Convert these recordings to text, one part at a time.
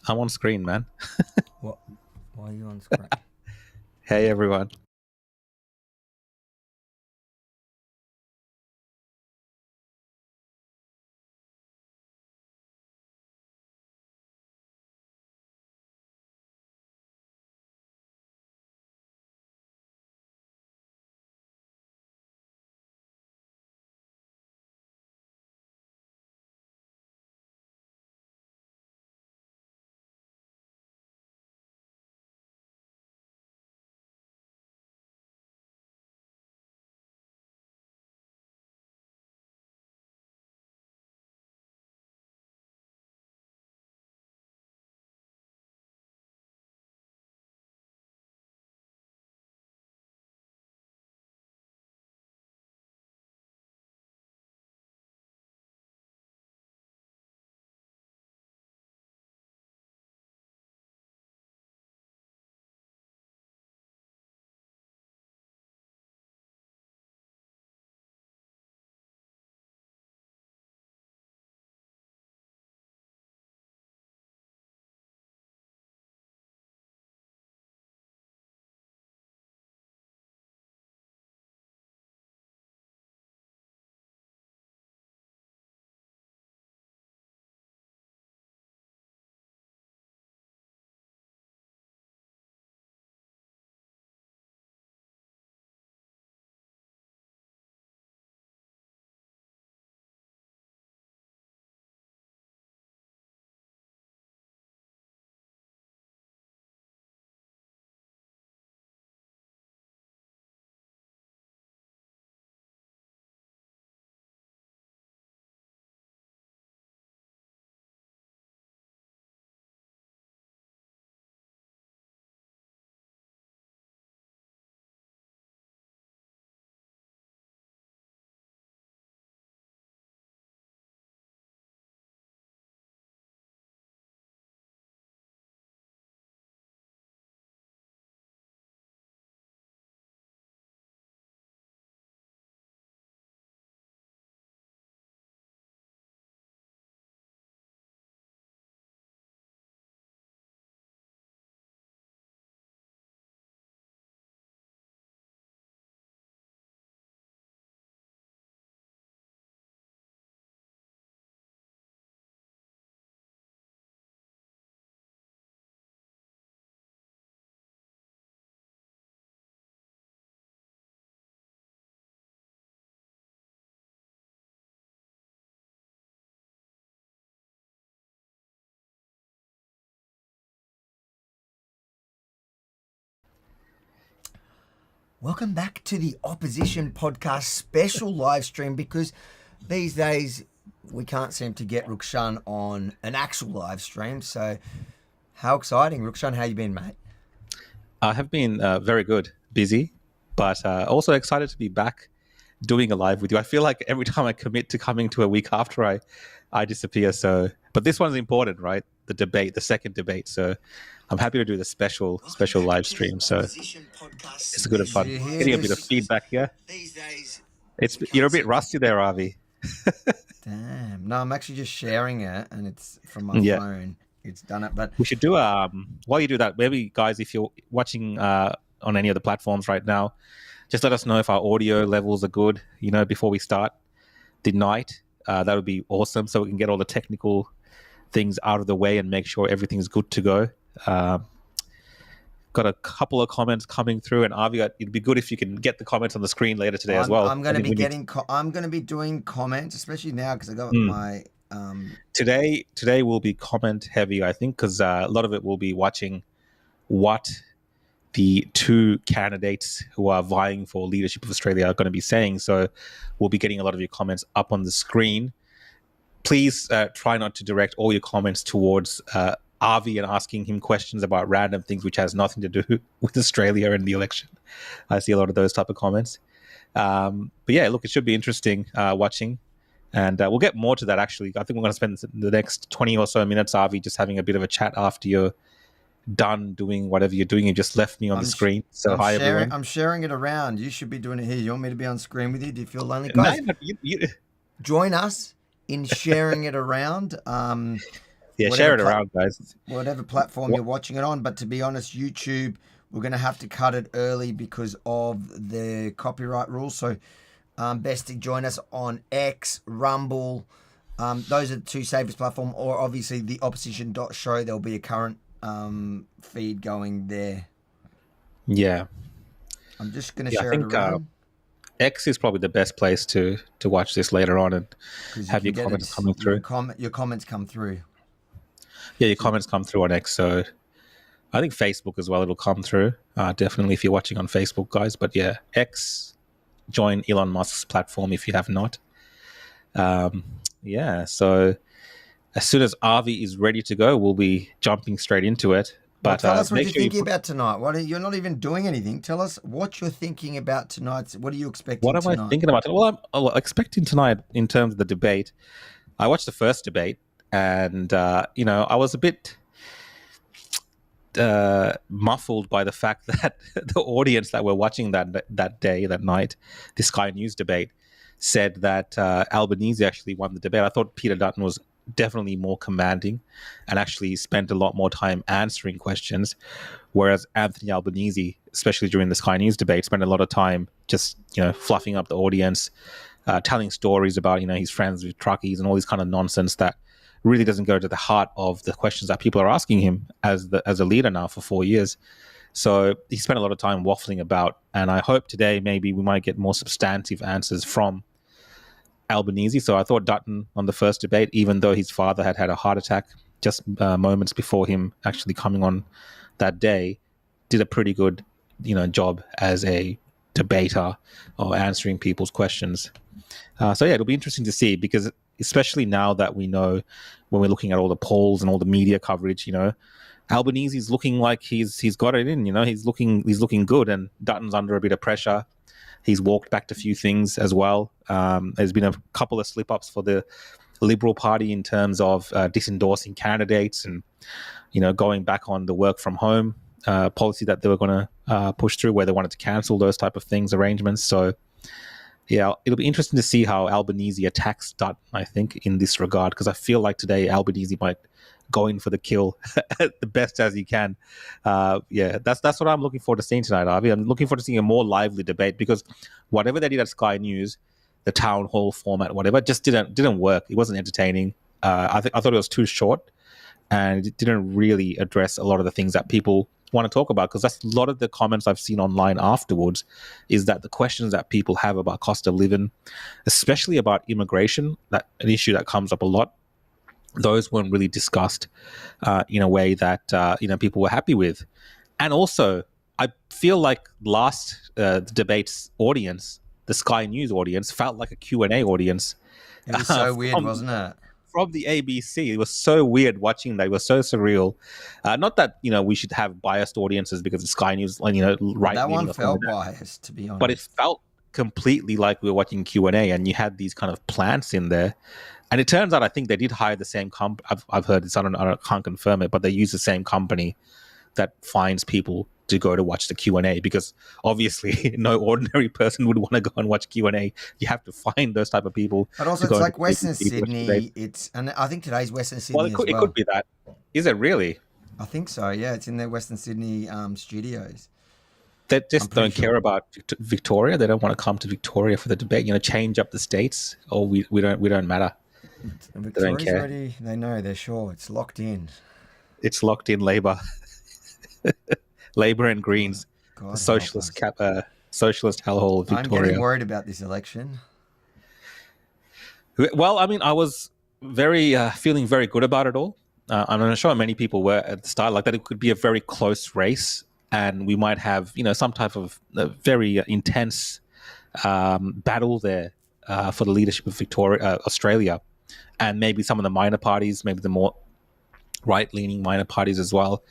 I'm on screen, man. What? Why are you on screen? Hey, everyone. Welcome back to the Opposition Podcast special live stream, because these days we can't seem to get Rukshan on an actual live stream. So how exciting. Rukshan, how you been, mate? I have been very good, busy, but also excited to be back doing a live with you. I feel like every time I commit to coming to a week after, I disappear. So, but this one's important, right? The debate, the second debate. So I'm happy to do the special live stream. So it's a good of fun. Did you hear Getting a bit of this? feedback here. These days, You're a bit rusty there, Avi. damn. No, I'm actually just sharing it, and it's from my Yeah. phone. It's done it, but We should do while you do that, maybe guys, if you're watching on any of the platforms right now, just let us know if our audio levels are good, before we start the night. That would be awesome, so we can get all the technical things out of the way and make sure everything's good to go. Got a couple of comments coming through, and Avi, it'd be good if you can get the comments on the screen later today as well. I'm going to be I'm going to be doing comments, especially now because I got my Today will be comment heavy, I think, because a lot of it will be watching what the two candidates who are vying for leadership of Australia are going to be saying. So we'll be getting a lot of your comments up on the screen. Please try not to direct all your comments towards Avi and asking him questions about random things which has nothing to do with Australia and the election. I see a lot of those type of comments. But yeah, look, it should be interesting watching. And we'll get more to that, actually. I think we're going to spend the next 20 or so minutes, Avi, just having a bit of a chat after you're done doing whatever you're doing. You just left me on the screen. So hi, everyone. I'm sharing it around. You should be doing it here. You want me to be on screen with you? Do you feel lonely? Guys, No, join us in sharing it around. Yeah, whatever share it around, guys. whatever platform What, you're watching it on. But to be honest, YouTube, we're going to have to cut it early because of the copyright rules. So best to join us on X, Rumble. Those are the two safest platforms, or obviously the opposition.show. There'll be a current feed going there. yeah. I'm just going to Yeah, I share it think around X is probably the best place to watch this later on and because you have can your get comments it. coming through. Your comments come through. Yeah, your comments come through on X. So I think Facebook as well, it'll come through. Definitely if you're watching on Facebook, guys. But yeah, X, join Elon Musk's platform if you have not. Yeah, so as soon as Avi is ready to go, we'll be jumping straight into it. Well, But tell us what make you're sure you thinking put, about tonight. You're not even doing anything. Tell us what you're thinking about tonight. What are you what expecting am I tonight? thinking about? Well, I'm expecting tonight in terms of the debate. I watched the first debate, and I was a bit muffled by the fact that the audience that were watching that night, the Sky News debate, said that Albanese actually won the debate. I thought Peter Dutton was definitely more commanding and actually spent a lot more time answering questions, whereas Anthony Albanese, especially during the Sky News debate, spent a lot of time just fluffing up the audience, telling stories about his friends with truckies and all this kind of nonsense that really doesn't go to the heart of the questions that people are asking him as a leader now for 4 years. So he spent a lot of time waffling about, and I hope today maybe we might get more substantive answers from Albanese. So I thought Dutton on the first debate, even though his father had a heart attack just moments before him actually coming on that day, did a pretty good job as a debater or answering people's questions. So yeah, it'll be interesting to see, because especially now that we know, when we're looking at all the polls and all the media coverage, Albanese's looking like he's got it in. He's looking good, and Dutton's under a bit of pressure. He's walked back to a few things as well. There's been a couple of slip-ups for the Liberal Party in terms of disendorsing candidates and going back on the work from home policy that they were going to push through, where they wanted to cancel those type of things, arrangements. So yeah, it'll be interesting to see how Albanese attacks Dutton, I think, in this regard, because I feel like today Albanese might go in for the kill the best as he can. Yeah, that's what I'm looking forward to seeing tonight, Avi. I'm looking forward to seeing a more lively debate, because whatever they did at Sky News, the town hall format, whatever, just didn't work. It wasn't entertaining. I thought it was too short, and it didn't really address a lot of the things that people want to talk about, because that's a lot of the comments I've seen online afterwards, is that the questions that people have about cost of living, especially about immigration, that an issue that comes up a lot, those weren't really discussed in a way that people were happy with. And also, I feel like last debate's audience, the Sky News audience, felt like a Q&A audience. It was so weird, wasn't it? From the ABC. It was so weird watching that. It was so surreal. Not that we should have biased audiences because of Sky News, right? That one felt biased, to be honest. But it felt completely like we were watching Q&A, and you had these kind of plants in there. And it turns out, I think they did hire the same company. I've heard this. I can't confirm it, but they use the same company that finds people to go to watch the Q&A, because obviously no ordinary person would want to go and watch Q&A. You have to find those type of people. But also, it's like Western Sydney. And I think today's Western Sydney it could be that. Is it really? I think so. Yeah, it's in their Western Sydney studios. They just don't care about Victoria. They don't want to come to Victoria for the debate. Change up the states, or we don't matter. Victoria's ready. They know. They're sure. It's locked in. It's locked in. Labor, Labor and Greens, socialist hellhole of Victoria. I'm getting worried about this election. Well, I mean, I was feeling very good about it all. I'm sure many people were at the start, like that it could be a very close race, and we might have some type of very intense battle there for the leadership of Australia, and maybe some of the minor parties, maybe the more right-leaning minor parties as well,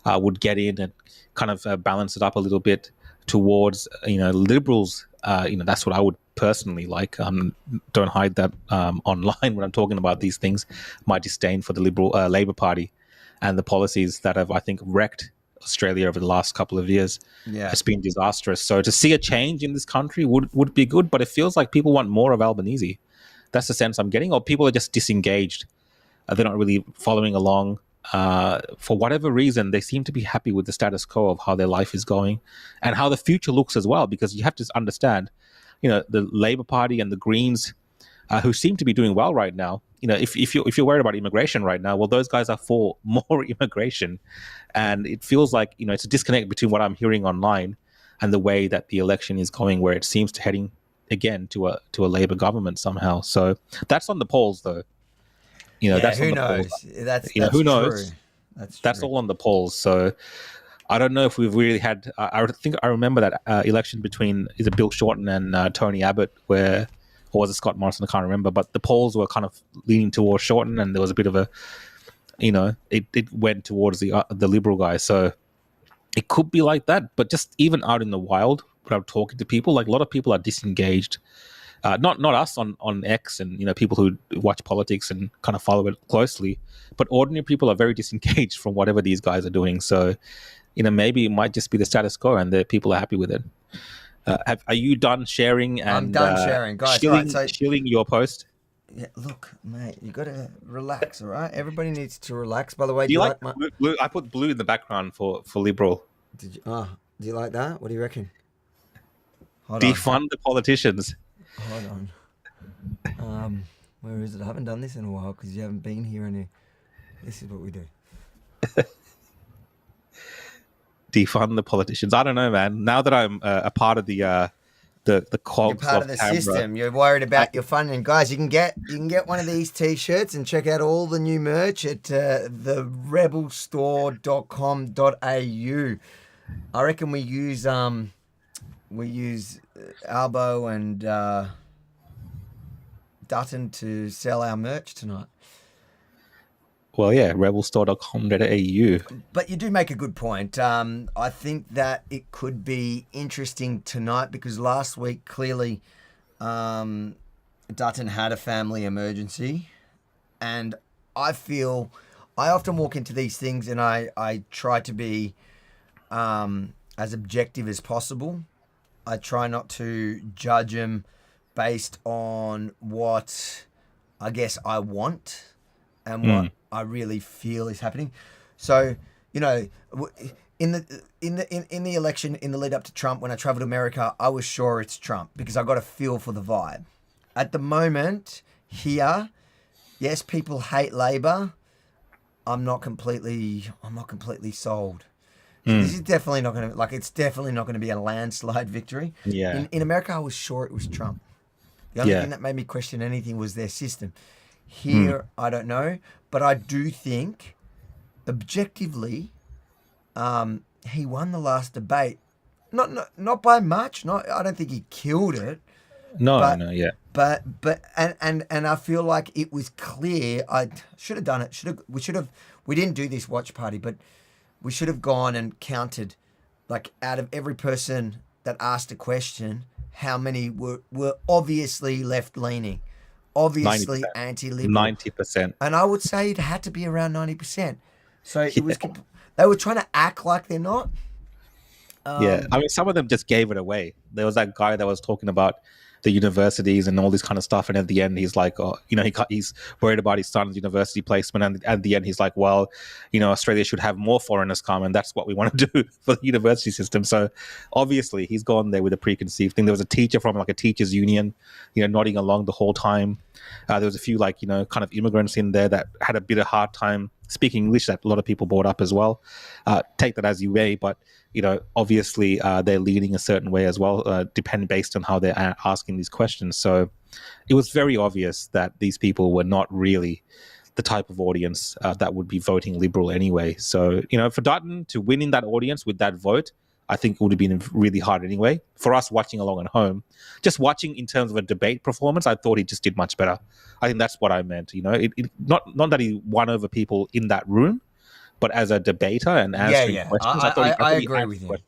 would get in and kind of balance it up a little bit towards Liberals. That's what I would personally like. Don't hide that online when I'm talking about these things. My disdain for the Labor Party and the policies that have, I think, wrecked Australia over the last couple of years. Yeah, it's been disastrous. So to see a change in this country would be good, but it feels like people want more of Albanese. That's the sense I'm getting, or people are just disengaged They're not really following along. For whatever reason, they seem to be happy with the status quo of how their life is going and how the future looks as well. Because you have to understand, the Labour Party and the Greens, who seem to be doing well right now. If you're worried about immigration right now, well, those guys are for more immigration, and it feels like it's a disconnect between what I'm hearing online and the way that the election is going, where it seems to heading again to a Labour government somehow. So that's on the polls, though. That's on who the polls. knows? That's Who true. knows? That's That's true. all on the polls. So I don't know if we've really had. I think I remember that election between either Bill Shorten and Tony Abbott, or was it Scott Morrison? I can't remember. But the polls were kind of leaning towards Shorten, and there was a bit of a, it went towards the Liberal guy. So it could be like that. But just even out in the wild, when I'm talking to people, like a lot of people are disengaged. Not us on X and people who watch politics and kind of follow it closely, but ordinary people are very disengaged from whatever these guys are doing. So maybe it might just be the status quo and the people are happy with it. Are you done sharing and I'm done sharing, guys. All right, so shilling your post? yeah, look, mate, you got to relax. All right, everybody needs to relax. By the way, Do you like my? blue? I put blue in the background for Liberal. Did you? Oh, do you like that? What do you reckon? Hold on. Defund the politicians. Hold on. Where is it? I haven't done this in a while because you haven't been here. This is what we do. Defund the politicians. I don't know, man. Now that I'm a part of the cogs You're part of the Canberra, system. You're worried about your funding, guys. You can get one of these t-shirts and check out all the new merch at therebelstore.com.au. I reckon we use Albo and Dutton to sell our merch tonight. Well, yeah, rebelstore.com.au. But you do make a good point. I think that it could be interesting tonight because last week, clearly, Dutton had a family emergency. And I often walk into these things and I try to be as objective as possible. I try not to judge them based on what I guess I want and what I really feel is happening. So, in the election, in the lead up to Trump, when I traveled to America, I was sure it's Trump because I got a feel for the vibe. At the moment here, yes, people hate Labor. I'm not completely sold. This is definitely not going to it's definitely not going to be a landslide victory. Yeah. In America, I was sure it was Trump. The only thing that made me question anything was their system. Here, I don't know, but I do think, objectively, he won the last debate. Not by much. I don't think he killed it. No, But I feel like it was clear. I should have done it. We didn't do this watch party, but we should have gone and counted, like out of every person that asked a question, how many were obviously left leaning. Obviously 90%. anti-liberal. 90%. And I would say it had to be around 90%. So it was. They were trying to act like they're not. I mean, some of them just gave it away. There was that guy that was talking about the universities and all this kind of stuff, and at the end he's like, he's worried about his son's university placement, and at the end he's like, well, Australia should have more foreigners come, and that's what we want to do for the university system. So obviously he's gone there with a preconceived thing. There was a teacher from like a teachers union, nodding along the whole time. There was a few kind of immigrants in there that had a bit of hard time speaking English that a lot of people brought up as well. Take that as you may, but obviously they're leaning a certain way as well, based on how they're asking these questions. So it was very obvious that these people were not really the type of audience that would be voting Liberal anyway. So, for Dutton to win in that audience with that vote, I think it would have been really hard anyway. For us watching along at home, just watching in terms of a debate performance, I thought he just did much better. I think that's what I meant. Not that he won over people in that room, but as a debater and answering questions, I agree with you.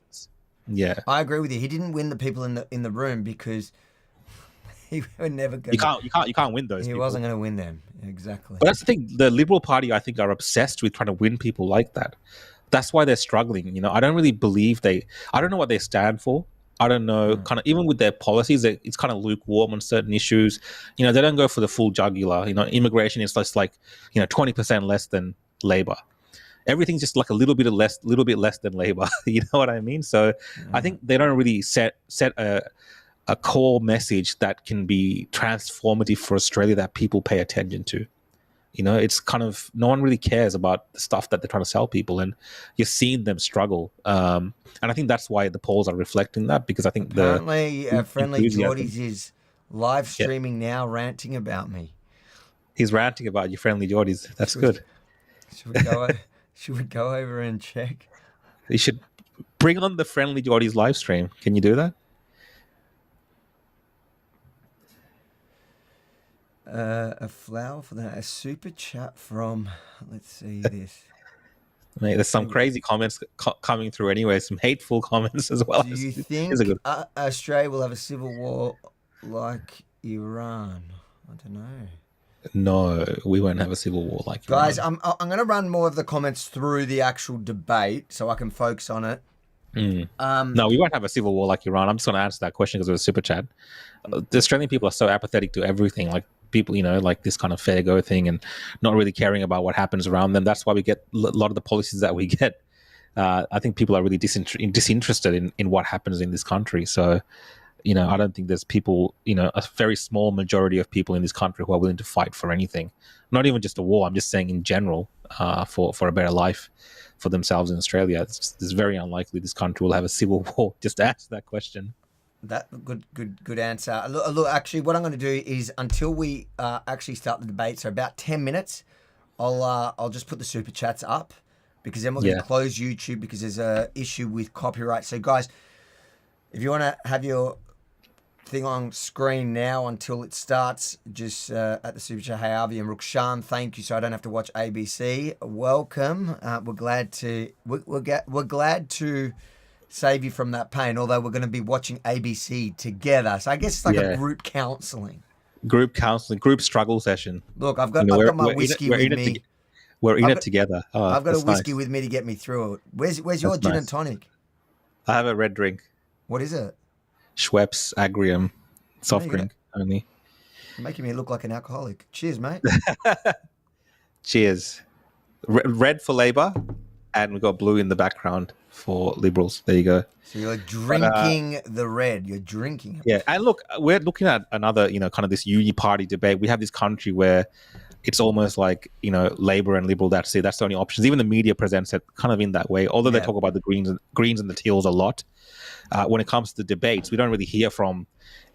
Yeah, I agree with you. He didn't win the people in the room because he was never going. You can't win those. He wasn't going to win them exactly. But that's the thing. The Liberal Party, I think, are obsessed with trying to win people like that. That's why they're struggling. I don't really believe I don't know what they stand for. I don't know what they stand for. But that's the thing. The Liberal Party, I think, are obsessed with trying to win people like that. That's why they're struggling. I don't know what they stand for. That's why they're struggling. I don't really believe I don't know, kind of even with their policies, it's kind of lukewarm on certain issues. They don't go for the full jugular. Immigration is just like 20% less than Labor. Everything's just like a little bit less than Labor. You know what I mean? So I think they don't really set a core message that can be transformative for Australia that people pay attention to. It's kind of no one really cares about the stuff that they're trying to sell people, and you're seeing them struggle. And I think that's why the polls are reflecting that, because I think Apparently, Friendly enthusiasm. Geordies is live Yeah, streaming now, ranting about me. he's ranting about your Friendly Geordies. That's Should we, good. should we go? Should we go over and check? You should bring on the Friendly Geordies live stream. Can you do that? A flower for that. A super chat from. Let's see this. Mate, there's some crazy comments coming through anyway. Some hateful comments as well. Do you think Australia will have a civil war like Iran? I don't know. No, we won't have a civil war like Guys, Iran. I'm going to run more of the comments through the actual debate so I can focus on it. No, we won't have a civil war like Iran. I'm just going to answer that question because it was a super chat. The Australian people are so apathetic to everything. Like people, like this kind of fair go thing and not really caring about what happens around them. That's why we get a lot of the policies that we get. I think people are really disinterested in what happens in this country. So, I don't think there's people, a very small majority of people in this country who are willing to fight for anything. Not even just a war. I'm just saying in general, for a better life for themselves in Australia. It's very unlikely this country will have a civil war. Just to answer that question. That good answer. Look, actually, what I'm going to do is until we actually start the debate, so about 10 minutes, I'll just put the super chats up, because then we're going to close YouTube because there's a issue with copyright. So, guys, if you want to have your thing on screen now until it starts, just at the super chat, hey Avi and Rukshan, thank you. So I don't have to watch ABC. Welcome. We're glad to save you from that pain, although we're going to be watching ABC together. So I guess it's like a group counselling. Group struggle session. Look, I've got my whiskey with me. We're in it together. I've got a whiskey with me to get me through it. Where's your gin and tonic? I have a red drink. What is it? Schweppes Agrium soft drink only. You're making me look like an alcoholic. Cheers, mate. Cheers. Red for Labor, and we've got blue in the background for Liberals. There you go. So you're drinking the red. You're drinking it. Yeah, and look, we're looking at another, kind of this uni party debate. We have this country where it's almost like, Labor and Liberal, that's it. That's the only options. Even the media presents it kind of in that way, although they talk about the Greens and the Teals a lot. When it comes to debates, we don't really hear from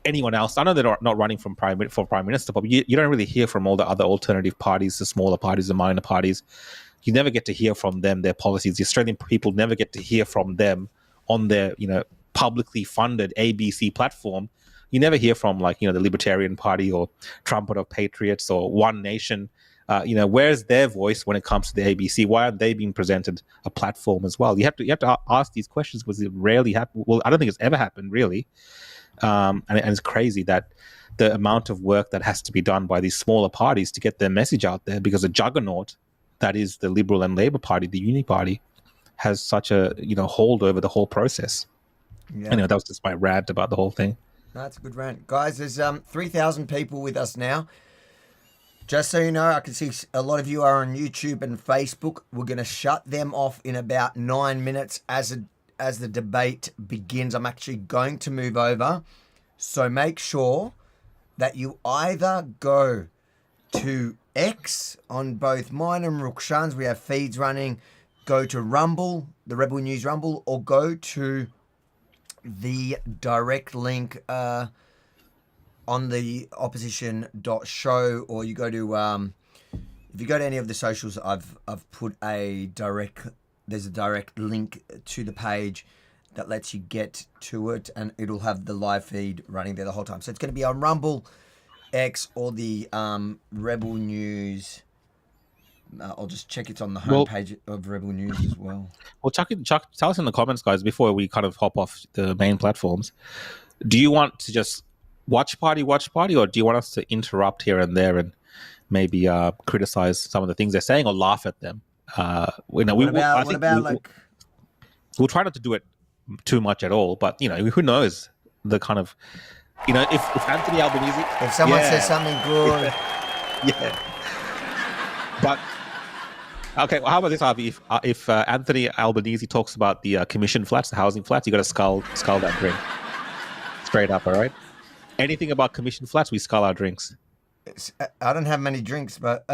anyone else. I know they're not running for prime minister, but you don't really hear from all the other alternative parties, the smaller parties, the minor parties. You never get to hear from them, their policies. The Australian people never get to hear from them on their, publicly funded ABC platform. You never hear from the Libertarian Party or Trumpet of Patriots or One Nation. Where's their voice when it comes to the ABC? Why aren't they being presented a platform as well? You have to ask these questions because it rarely happens. Well, I don't think it's ever happened really, and it's crazy that the amount of work that has to be done by these smaller parties to get their message out there, because a juggernaut that is the Liberal and Labor Party, the Uni Party, has such a hold over the whole process. Yeah. Anyway, that was just my rant about the whole thing. That's a good rant, guys. There's 3,000 people with us now. Just so you know, I can see a lot of you are on YouTube and Facebook. We're going to shut them off in about 9 minutes as the debate begins. I'm actually going to move over. So make sure that you either go to X on both mine and Rukshan's. We have feeds running. Go to Rumble, the Rebel News Rumble, or go to the direct link on the opposition.show, or you go to if you go to any of the socials, I've put there's a direct link to the page that lets you get to it, and it'll have the live feed running there the whole time. So it's going to be on Rumble, X, or the Rebel News. I'll just check it's on the homepage of Rebel News as well. Well, Chuck, tell us in the comments, guys, before we kind of hop off the main platforms. Do you want to just watch party, or do you want us to interrupt here and there and maybe criticize some of the things they're saying or laugh at them? We'll try not to do it too much at all. But who knows the kind of if Anthony Albanese, If someone says something good, yeah. But okay, well, how about this, Harvey? If Anthony Albanese talks about the commission flats, the housing flats, you got to skull that drink straight up. All right. Anything about commission flats, we skull our drinks. I don't have many drinks, but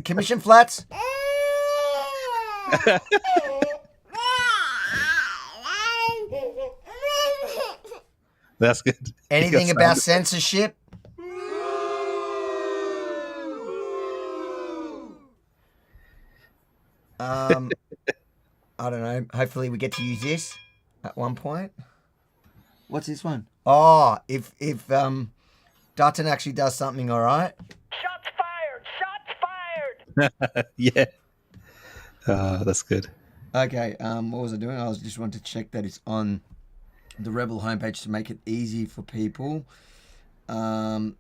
commission flats. That's good. Anything about censorship? I don't know. Hopefully, we get to use this at one point. What's this one? Oh, if Dutton actually does something, all right. Shots fired! Shots fired! Yeah. That's good. Okay. What was I doing? I was just wanting to check that it's on the Rebel homepage to make it easy for people. Daniel,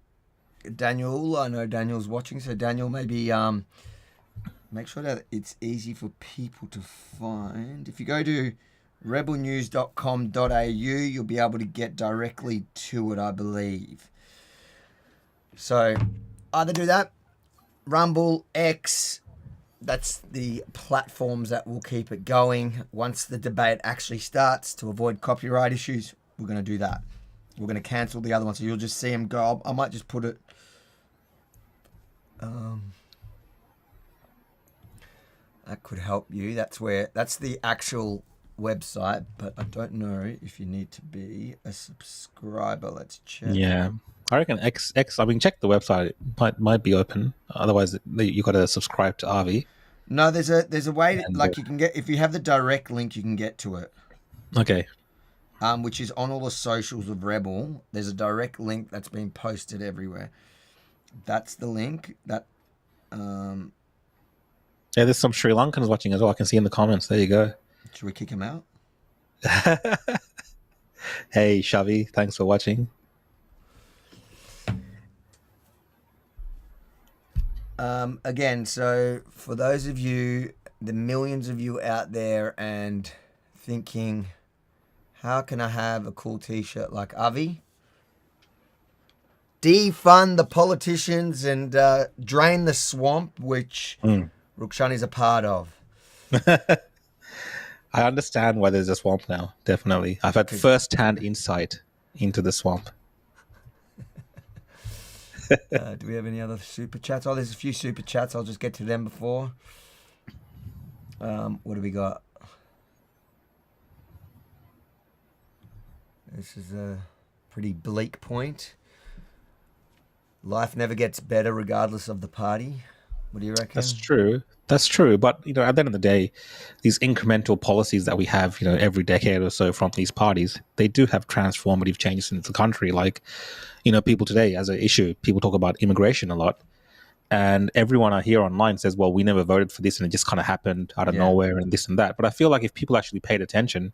I know Daniel's watching, so Daniel, maybe make sure that it's easy for people to find. If you go to rebelnews.com.au, you'll be able to get directly to it, I believe. So either do that, Rumble, X, that's the platforms that will keep it going. Once the debate actually starts, to avoid copyright issues, we're going to do that. We're going to cancel the other one, so you'll just see them go. I might just put it... that could help you. That's the actual website, but I don't know if you need to be a subscriber. Let's check. Yeah, I reckon X. I mean, check the website. It might be open. Otherwise, you got to subscribe to RV. No, there's a way like you can get, if you have the direct link, you can get to it. Okay. Which is on all the socials of Rebel. There's a direct link that's been posted everywhere. That's the link. That. Yeah, there's some Sri Lankans watching as well. I can see in the comments. There you go. Should we kick him out? Hey, Shavi, thanks for watching. Again, so for those of you, the millions of you out there and thinking, how can I have a cool t-shirt like Avi? Defund the politicians and drain the swamp, which Rukshan is a part of. I understand why there's a swamp now, definitely. I've had first-hand insight into the swamp. Do we have any other super chats? Oh, there's a few super chats. I'll just get to them before. What do we got? This is a pretty bleak point. Life never gets better regardless of the party. What do you reckon? That's true. That's true. But, at the end of the day, these incremental policies that we have, every decade or so from these parties, they do have transformative changes in the country. Like, people today as an issue, people talk about immigration a lot. And everyone I hear online says, well, we never voted for this and it just kind of happened out of nowhere and this and that. But I feel like if people actually paid attention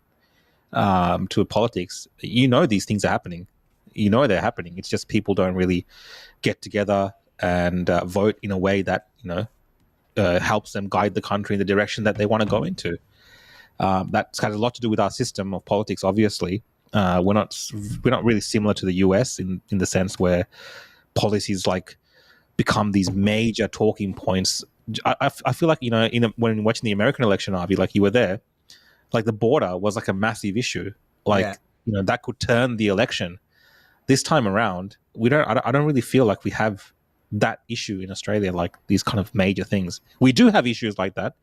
to politics, these things are happening. They're happening. It's just people don't really get together and vote in a way that, helps them guide the country in the direction that they want to go into. That's got a lot to do with our system of politics, obviously. We're not really similar to the US in the sense where policies like become these major talking points. I feel like, when watching the American election, Avi, like you were there, like the border was like a massive issue. Like, that could turn the election. This time around, I don't really feel like we have that issue in Australia, like these kind of major things. We do have issues like that,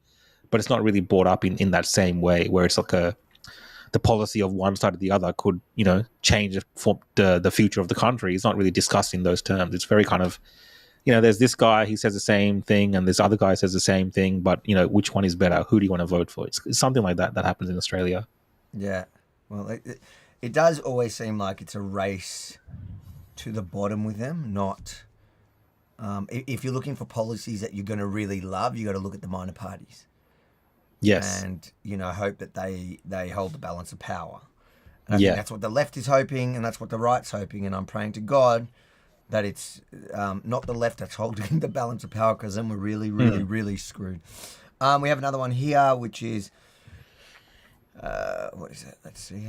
but it's not really brought up in that same way where it's like the policy of one side or the other could, change the future of the country. It's not really discussed in those terms. It's very kind of, there's this guy, he says the same thing, and this other guy says the same thing, but, which one is better? Who do you want to vote for? It's something like that happens in Australia. Yeah. Well, it does always seem like it's a race to the bottom with them, not... if you're looking for policies that you're going to really love, you got to look at the minor parties. Yes. And, hope that they hold the balance of power. And I think that's what the left is hoping, and that's what the right's hoping. And I'm praying to God that it's not the left that's holding the balance of power, because then we're really, really, really screwed. We have another one here, which is, What is it? Let's see.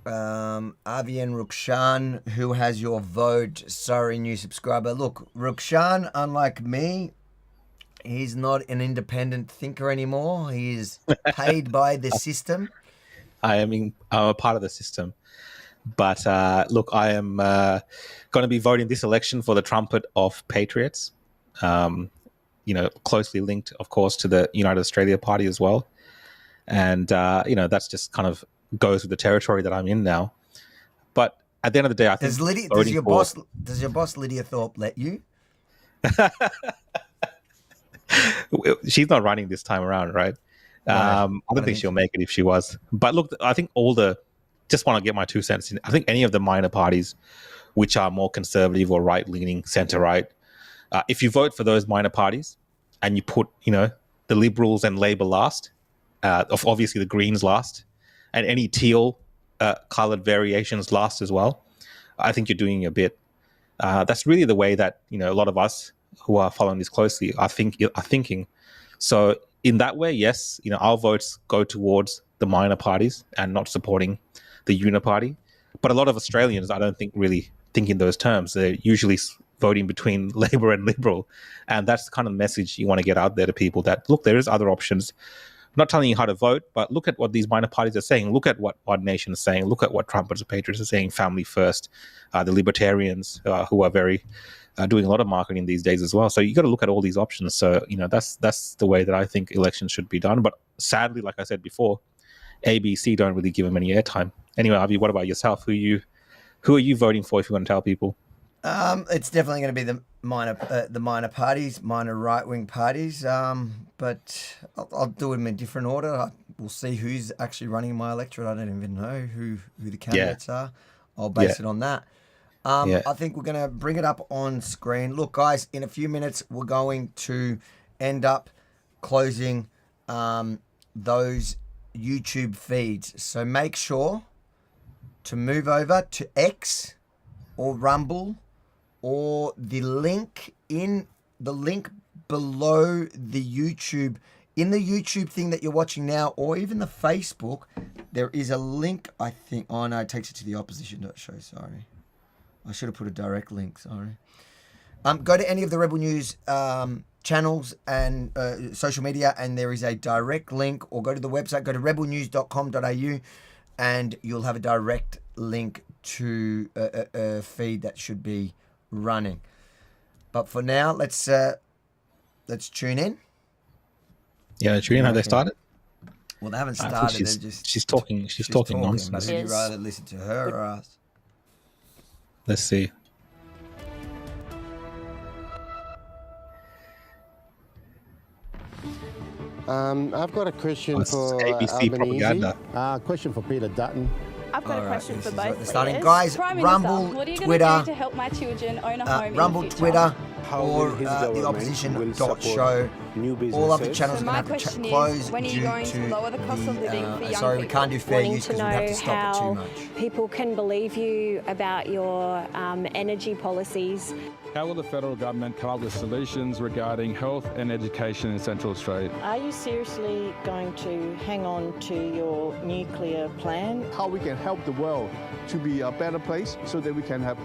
Avian Rukshan, who has your vote? Sorry, new subscriber. Look, Rukshan, unlike me, he's not an independent thinker anymore. He is paid by the system. I'm a part of the system. But look, I am going to be voting this election for the trumpet of patriots. Closely linked, of course, to the United Australia Party as well. And, that's just kind of goes with the territory that I'm in now. But at the end of the day, I think does your boss Lydia Thorpe let you? She's not running this time around, right? No, I don't think she'll make it if she was. But look, I think just want to get my 2 cents in. I think any of the minor parties, which are more conservative or right-leaning, centre-right, if you vote for those minor parties and you put, the Liberals and Labor last, obviously the Greens last, and any teal coloured variations last as well, I think you're doing a bit. That's really the way that a lot of us who are following this closely are thinking. So in that way, yes, our votes go towards the minor parties and not supporting the uniparty. But a lot of Australians, I don't think, really think in those terms. They're usually voting between Labor and Liberal, and that's the kind of message you want to get out there to people. That look, there is other options. I'm not telling you how to vote, but look at what these minor parties are saying. Look at what Odd Nation is saying. Look at what Trumpets of Patriots are saying. Family first, the Libertarians, who are very doing a lot of marketing these days as well. So you got to look at all these options. So that's the way that I think elections should be done. But sadly, like I said before, ABC don't really give them any airtime. Anyway, Avi, what about yourself? Who are you voting for? If you want to tell people. It's definitely going to be the minor parties, minor right-wing parties. But I'll do them in different order. We'll see who's actually running in my electorate. I don't even know who the candidates are. I'll base it on that. I think we're going to bring it up on screen. Look, guys, in a few minutes, we're going to end up closing those YouTube feeds. So make sure to move over to X or Rumble or the link below the YouTube, in the YouTube thing that you're watching now, or even the Facebook, there is a link, I think. Oh no, it takes you to the opposition.show, sorry. I should have put a direct link, sorry. Go to any of the Rebel News channels and social media, and there is a direct link, or go to the website, go to rebelnews.com.au, and you'll have a direct link to a feed that should be running. But for now, let's tune in. Yeah, tune in. Have they started? Well, they haven't started. She's talking nonsense. But would you rather listen to her or us? Let's see. I've got a question for ABC propaganda. Question for Peter Dutton. I've got a question for both. Starting, guys. Rumble, what are you Twitter, going to do to help my children own a home Rumble, in the future? Twitter, How or will his the government opposition will dot support show. new All of the businesses? channels So are my going to have question to close is, when are you due going to lower the cost of living for young sorry, we people? can't do fair Wanting use to because we'd have know to stop it too how much. people can believe you about your energy policies. How will the federal government come up with solutions regarding health and education in Central Australia? Are you seriously going to hang on to your nuclear plan? How we can help the world to be a better place so that we can have